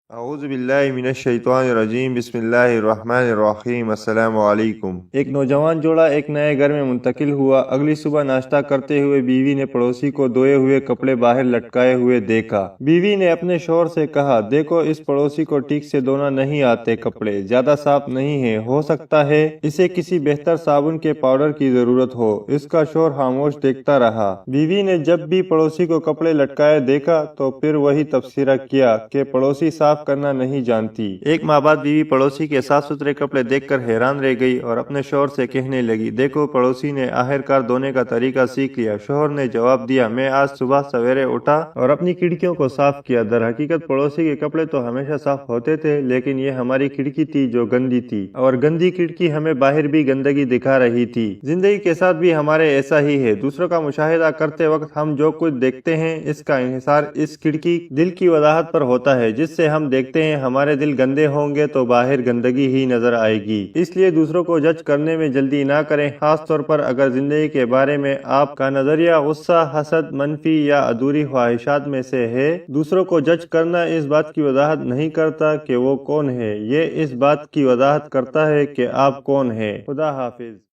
اعوذ باللہ من الشیطان الرجیم بسم اللہ الرحمن الرحیم السلام علیکم۔ ایک نوجوان جوڑا ایک نئے گھر میں منتقل ہوا۔ اگلی صبح ناشتہ کرتے ہوئے بیوی نے پڑوسی کو دھوئے ہوئے کپڑے باہر لٹکائے ہوئے دیکھا۔ بیوی نے اپنے شوہر سے کہا، دیکھو اس پڑوسی کو ٹھیک سے دھونا نہیں آتے، کپڑے زیادہ صاف نہیں ہیں، ہو سکتا ہے اسے کسی بہتر صابن کے پاؤڈر کی ضرورت ہو۔ اس کا شوہر خاموش دیکھتا رہا۔ بیوی نے جب بھی پڑوسی کو کپڑے لٹکائے دیکھا تو پھر وہی تبصرہ کیا کہ پڑوسی صاف کرنا نہیں جانتی۔ ایک ماہ بعد بیوی پڑوسی کے صاف ستھرے کپڑے دیکھ کر حیران رہ گئی اور اپنے شوہر سے کہنے لگی، دیکھو پڑوسی نے آخرکار دھونے کا طریقہ سیکھ لیا۔ شوہر نے جواب دیا، میں آج صبح سویرے اٹھا اور اپنی کھڑکیوں کو صاف کیا۔ در حقیقت پڑوسی کے کپڑے تو ہمیشہ صاف ہوتے تھے، لیکن یہ ہماری کھڑکی تھی جو گندی تھی، اور گندی کھڑکی ہمیں باہر بھی گندگی دکھا رہی تھی۔ زندگی کے ساتھ بھی ہمارے ایسا ہی ہے۔ دوسروں کا مشاہدہ کرتے وقت ہم جو کچھ دیکھتے ہیں اس کا انحصار اس کھڑکی دل کی وضاحت پر ہوتا ہے۔ جس سے ہم دیکھتے ہیں ہمارے دل گندے ہوں گے تو باہر گندگی ہی نظر آئے گی۔ اس لیے دوسروں کو جج کرنے میں جلدی نہ کریں، خاص طور پر اگر زندگی کے بارے میں آپ کا نظریہ غصہ، حسد، منفی یا ادھوری خواہشات میں سے ہے۔ دوسروں کو جج کرنا اس بات کی وضاحت نہیں کرتا کہ وہ کون ہے، یہ اس بات کی وضاحت کرتا ہے کہ آپ کون ہیں۔ خدا حافظ۔